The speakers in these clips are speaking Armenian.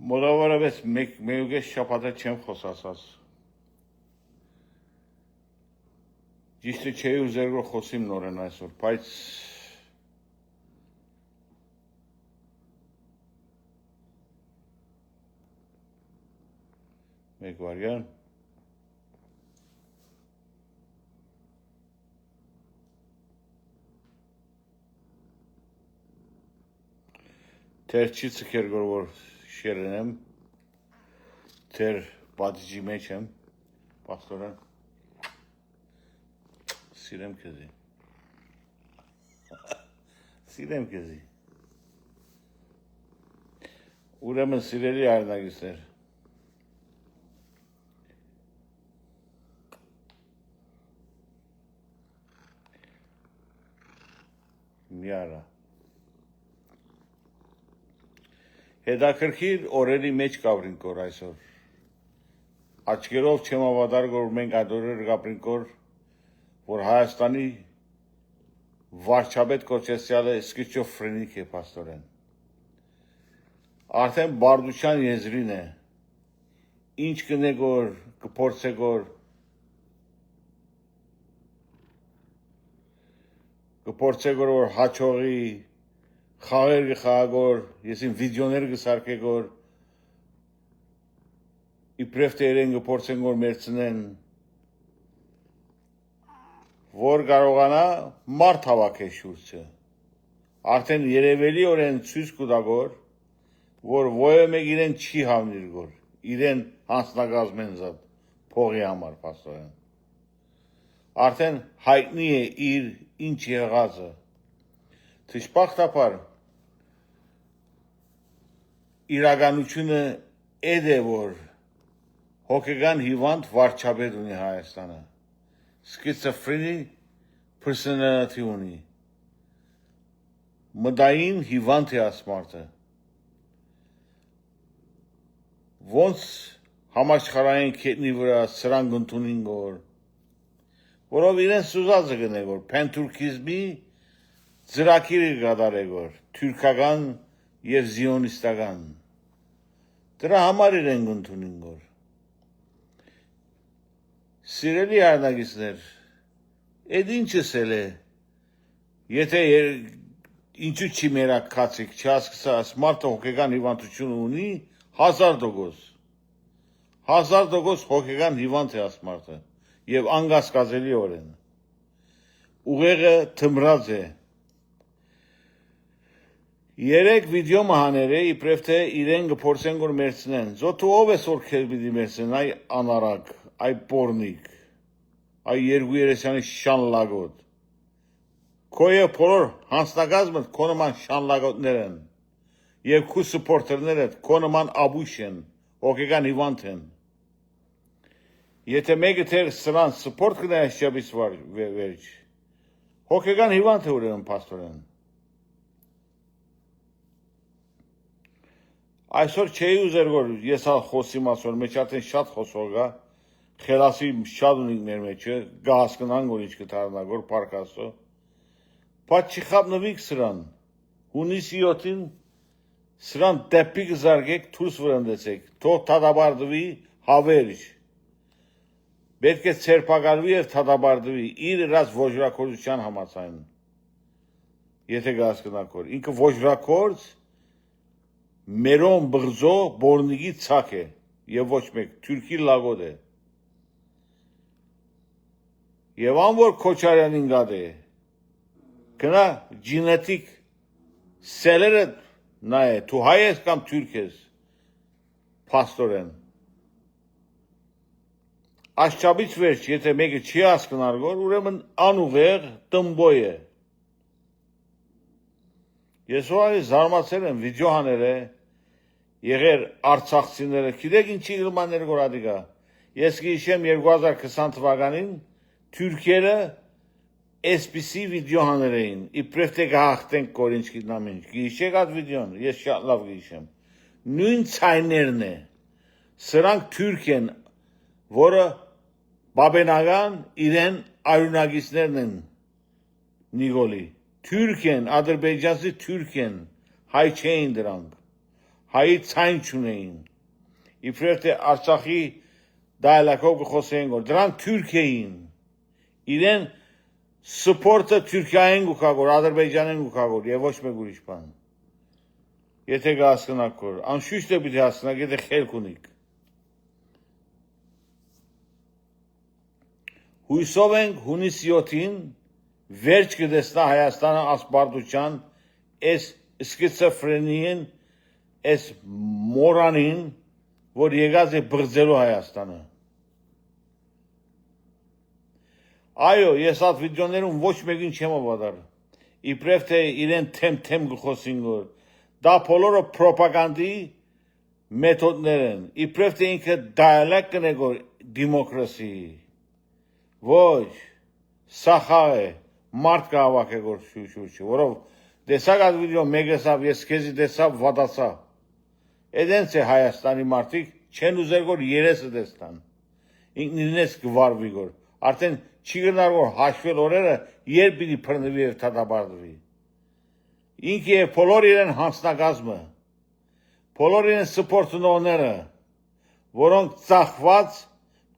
Մոտավորապես մեկ շաբաթ չեմ խոսացած։ Ճիշտ չէ ուզեր որ խոսիմ նորեն այսօր, բայց մեկ վարյան Թեր չի ցկեր որ շերենեմ Թեր բաժի մեջ եմ Պաստորան Սիրեմ քեզի Սիրեմ քեզի Ուրեմն սիրելի արնագիստներ Միարա Հետաքրքիր օրերի մեջ կապրինք որ այսօր Աչքերով չեմ ավադար որ մենք այդ օրերը կապրինք որ Հայաստանի վարչապետ կոչեցյալը սկիզոֆրենիկ է պաստորեն Արդեն բարդության եզրին է Ինչ կնեք որ կփորձեք որ հաջողի Խաղեր գխաղագոր, եսին վիդեոներ գսարկեք որ իբրև տերեն գփորձեն որ մերցնեն որ կարողանա մարդ հավաքել շուրջը Արդեն երևելի օրեն ցույց կտա որ ոյը մեկ իրեն չի հավնիր որ իրեն հանձնագազմեն զատ փողի համար պաստորեն Արդեն հայտնի է իր ինչ եղածը Թշպախտապար իրականությունը էդ է որ հոգեգան հիվանդ վարչապետ ունի Հայաստանը Schizophrenic personality ունի Մտային հիվանդ է ասմարտը Ոնց համաշխարհային քետնի վրա սրանք ընդունին որով իրեն սուզածը գնե որ փենթուրքիզմի Ծրակիրը գադարեք որ թուրքական եւ զիոնիստական Դրա համար իրեն ընդունին որ Սիրելի արնագիստներ Էդ ինչս է Եթե ինչու չի մերակացիկ չհասկացա սմարտը հոգեգան հիվանդություն ունի 1000% հոգեգան հիվանդ է ասմարտը եւ անգասկազելի օրեն Ուղեղը թմրած է Երեք վիդեո մահաները իբրև թե իրեն կփորձեն որ մերցնեն Զոթու ով է որ քեզ պիտի մերցնեն այ անարակ այ պորնիկ այ երկու երեսյանի շանլագոտ Քոյը բոլոր հանձնագազմը քո նման շանլագոտներ են եւ քու սուպորտերները քո նման աբուշ են հոգեգան հիվանդ են Եթե մեկը թե սրան սուպորտ կնայ շաբիս վերջ Հոգեգան հիվանդ է ուրեմն պաստորեն Այսօր չէի ուզեր որ ես խոսիմ ասոր մեջ արդեն շատ խոսող գա Խելասի շատ ունիք մեր մեջը գահասկնան որ ինչ կդառնա որ պարկասո Բայց չխաբնվիկ սրան Հունիսի 7-ին սրան դեպի կզարգեք դուրս վրընդեցեք թող թադաբարդվի հավերջ Պետք է ցերպակալվի եւ թադաբարդվի իր իրաց ոժրակորության համաձայն Եթե գահասկնակ որ ինքը ոժրակորց Մերոն բղզո բորնիգի ցակ է եւ ոչ մեկ թուրքի լագոդ է Եվ անոր Քոչարյանին գադ է Կնա գենետիկ սելերը նայ դու հայ ես կամ թուրք ես Պաստորեն Աշճաբից վերջ եթե մեկը չի հասկնար որ ուրեմն անուղեղ տնբոյ է Ես որ զարմացել եմ վիդեո հանել է Եղեր արցախցիները գիտեք ինչի գլմաններ գորադիկա Ես գիշեմ 2020 թվականին Թուրքերը այսպիսի վիդեո հանել էին իբրև թե գահախտենք կորինչ գիտնամ ինչ Գիշեք այդ վիդեոն ես շատ լավ գիշեմ Նույն ցայներն է Սրանք թուրք են որը բաբենական իրեն արյունագիստներն են Նիգոլի Թուրք են, ադրբեջանցի թուրք են, հայ չէին դրանք հայի ցայն չունեին։ Իբրև թե Արցախի դայլակով կխոսեին որ դրանք թուրք էին։ Իրեն սպորտը Թուրքիային գուքագոր, Ադրբեջանին գուքագոր եւ ոչ մեկ ուրիշ բան։ Եթե կհասկանաք որ անշուշտ է պիտի հասկանաք, եթե խելք ունիք։ Հույսով ենք հունիսի 7-ին վերջ կտեսնա Հայաստանը ասպարդության այս սկիզոֆրենիին, այս մորանին, որ եկած է բղձելու Հայաստանը։ Այո, ես այդ վիդեոներում ոչ մեկին չեմ ավադար։ Իբրև թե իրեն թեմ գխոսին որ դա բոլորը պրոպագանդի մեթոդներ են։ Իբրև թե ինքը դայալակ կնե որ դեմոկրասի։ Ոչ, սախաղ է, մարդ կհավաք է որ շուշուշի, որով դեսակ այդ վիդեո մեգեսավ, ես քեզի դեսավ վադացա։ Էդենց է Հայաստանի մարդիկ չեն ուզեր որ երեսը դեսնան։ Ինքն իրենես գվարվի որ, արդեն չի գնար որ հաշվել օրերը երբ պիտի բռնվի եւ թադաբարդվի։ Ինքը եւ բոլոր իրեն հանձնագազմը, բոլոր իրեն սպորտնողները, որոնք ծախված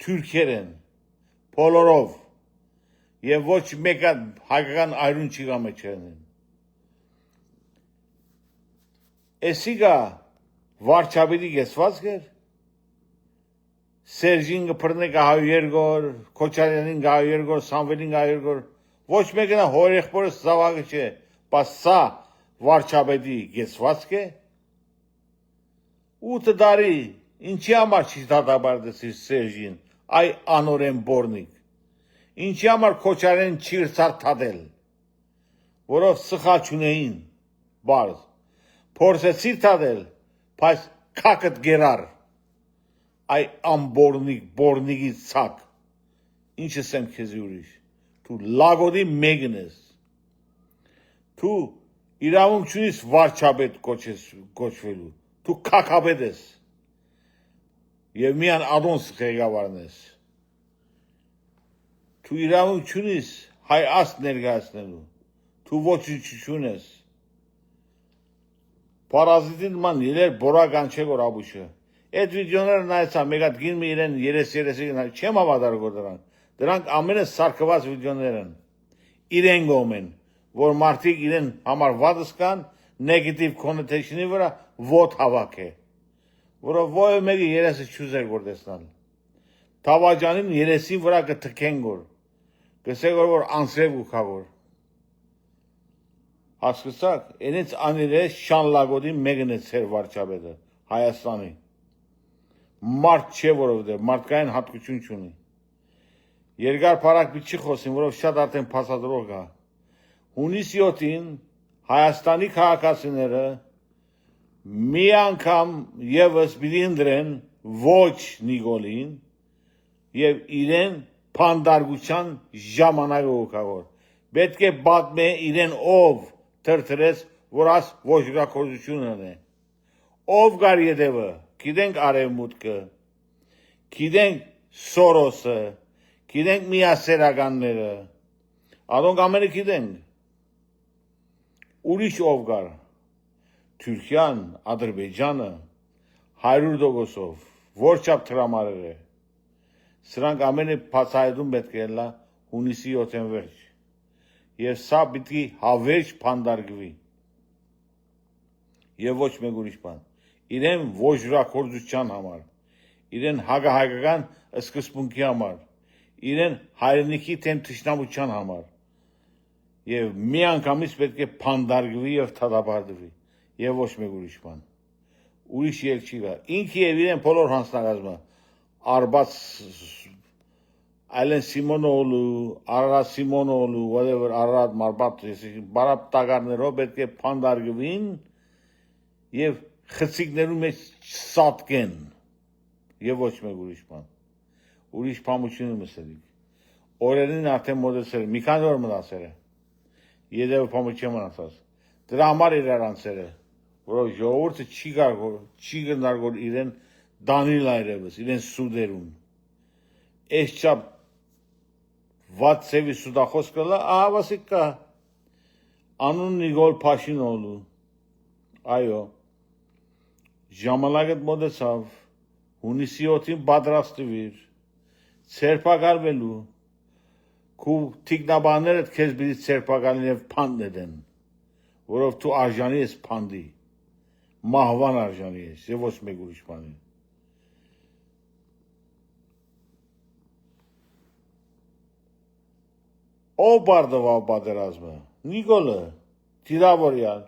թուրքեր են, բոլորով եւ ոչ մեկը հայկական այրուն չի գամը չեն։ Էսիգա վարչապետի գեսված գեր Սերժին կփռնե 100 գոր, Քոչարյանին 100 գոր, Սամվելին 100 գոր, ոչ մեկը հորեղբորը զավակը չէ, բայց սա վարչապետի գեսվածք է։ 8 տարի ինչի համար չի դատաբարդեցի Սերժին, այ անորեն բորնիկ։ Ինչի համար Քոչարյանին չի ցարթադել, որով սխալ չունեին, բարձ։ Փորձեցի թադել, բայց քակդ գերար։ Այ ամբորնիկ, բորնիկի ցակ, ինչս եմ քեզի ուրիշ, թու լագոդի մեկն ես, թու իրավունք չունիս վարչապետ կոչվելու, թու կակապետ ես, և միան ադոնս ղեկավարն ես, թու իրավունք չունիս հայ աստ ներկայացնելու, թու ոչինչ ես, պարազիտին ման իլեր բորական չէ որ աբուշը, Այդ վիդեոները նայեցա, մեկ հատ գին մի իրեն 30 չեմ հավատար որ դրանք, դրանք ամենը սարկված վիդեոներ են, իրեն գոմ են, որ մարդիկ իրեն համար վատս կան, negative connotation-ի վրա ոտ հավաք է, որով ոյը մեկի 30 չուզեր որ տեսնալ, Թավաջանին 30-ի վրա կթքեն գոր, կսեք որ անսրև գուքավոր, հասկսակ, ենից անիր է շան լագոդի մեկն է ծեր վարչապետը, Հայաստանի, մարդ չէ որովհետև մարդկային հատկություն չունի։ Երկար փառակ մի չի խոսին, որով շատ արդեն փաստադրող կա։ Հունիսի 7-ին Հայաստանի քաղաքացիները մի անգամ եւս պիտի ընտրեն ոչ Նիկոլին եւ իրեն փանդարգության ժամանակը ուղղավոր։ Պետք է պատմե իրեն ով թրթրեց, որ աս ոչրակորությունն է։ Ով գար յետևը Գիտենք արևմուտքը, գիտենք Սորոսը, գիտենք միասերականները, ադոնք ամենը գիտենք, ուրիշ ով գար, Թուրքիան, Ադրբեջանը, 100%-ով, որ չափ տրամարեր է, սրանք ամենը բացահայտում պետք է լա հունիսի 7-ին վերջ, և սա պիտի հավերջ փանդարգվի, և ոչ մեկ ուրիշ բան։ Իրեն ոչրակորձության համար, իրեն հագահայկական սկզբունքի համար, իրեն հայրենիքի թեմ թշնամության համար և մի անգամից պետք է փանդարգվի և թադաբարդվի և ոչ մեկ ուրիշ բան, ուրիշ ելք չի գա, ինքը և իրեն բոլոր հանձնագազմը, Արբաց Այլեն Սիմոնոğlu, Արարատ Սիմոնոğlu, whatever, Արարատ Մարբատ, բարապ տագարներով պետք է փանդարգվին և խցիկներում մեջ սատկեն և ոչ մեկ ուրիշ բան, ուրիշ պամուչին մսերիք, օրերին արդեն մոտեցել, մի քանի օր մնացել է, ետևը պամուչի մնացած, դրա համար իրար անցել է, որով ժողովուրդը չի գնար որ իրեն Դանիլ այրևս, իրեն սուդերուն, այս չապ վատ սևի սուդախոս կլա, ահավասիկ կա, անուն Նիկոլ Փաշինոğlu, այո, Ժամանակդ մոտեցավ, հունիսի 7-ին պատրաստվիր, ցերպակալվելու, քու թիկնաբաններդ քեզ պիտի ցերպակալեն եւ փանդ դեն, որով դու արժանի ես փանդի, մահվան արժանի ես եւ ոչ մեկ ուրիշ բանի։ Ով բարդվավ պատերազմը, Նիկոլը, Տիրավորյալ,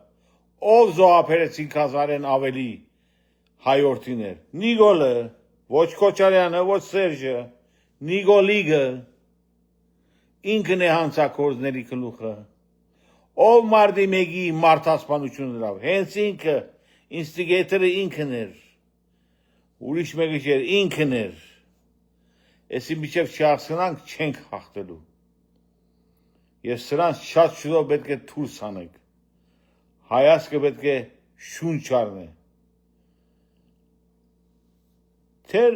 ով զոհաբերեցին Քազարեն ավելի հայորդիներ, Նիկոլը, ոչ Քոչարյանը, ոչ Սերժը, Նիկոլիգը, ինքն է հանցակործների գլուխը, ով մարդի մեկի մարդասպանություն դրավ, հենց ինքը, ինստիգեյտորը ինքն էր, ուրիշ մեկը չէր, ինքն էր, էսի միջև չհասցնանք չենք հաղթելու, եւ սրանց շատ շուտով պետք է դուրս հանենք, հայացքը պետք է շունչ առնե, թեր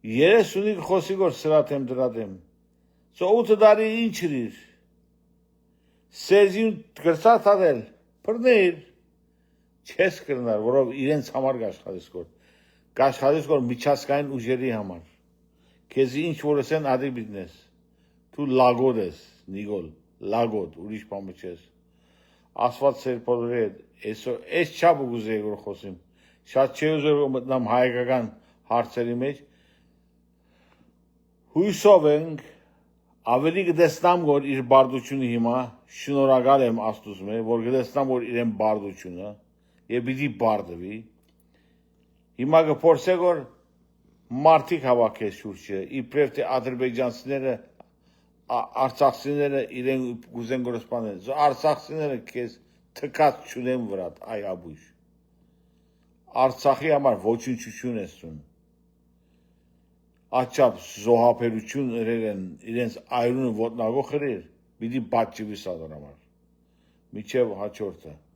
35 խոսի որ սրաթեմ դրատեմ, So 8 տարի ինչ էր։ Սերժին գրծա թաղել, բռներ։ Չես կրնար, որով իրենց համար գաշխատես կոր։ Գաշխատես կոր միջազգային ուժերի համար։ Քեզ ինչ որ ասեն ադի բիզնես։ Դու լագոդ ես, Նիկոլ, լագոդ, ուրիշ բան չես։ Ասված սերպորի հետ, այս չափ ուզեի որ խոսիմ։ Շատ չի ուզում մտնամ հայկական հարցերի մեջ։ Հույսով ենք ավելի կտեսնամ որ իր բարդությունը հիմա շնորհակալ եմ Աստծուց մե որ կտեսնամ որ իրեն բարդությունը եւ պիտի բարդվի հիմա կփորձե որ մարդիկ հավաքես շուրջը իբրև թե ադրբեջանցիները արցախցիները իրեն գուզեն գորսպանեն արցախցիները քեզ թքած չունեն վրա այ աբույշ Արցախի համար ոչնչություն ես տուն Աչափ զոհաբերություն իրենց այրունը ոտնագող խրեր, պիտի բաճվի սադարամար, միջև հաջորդը։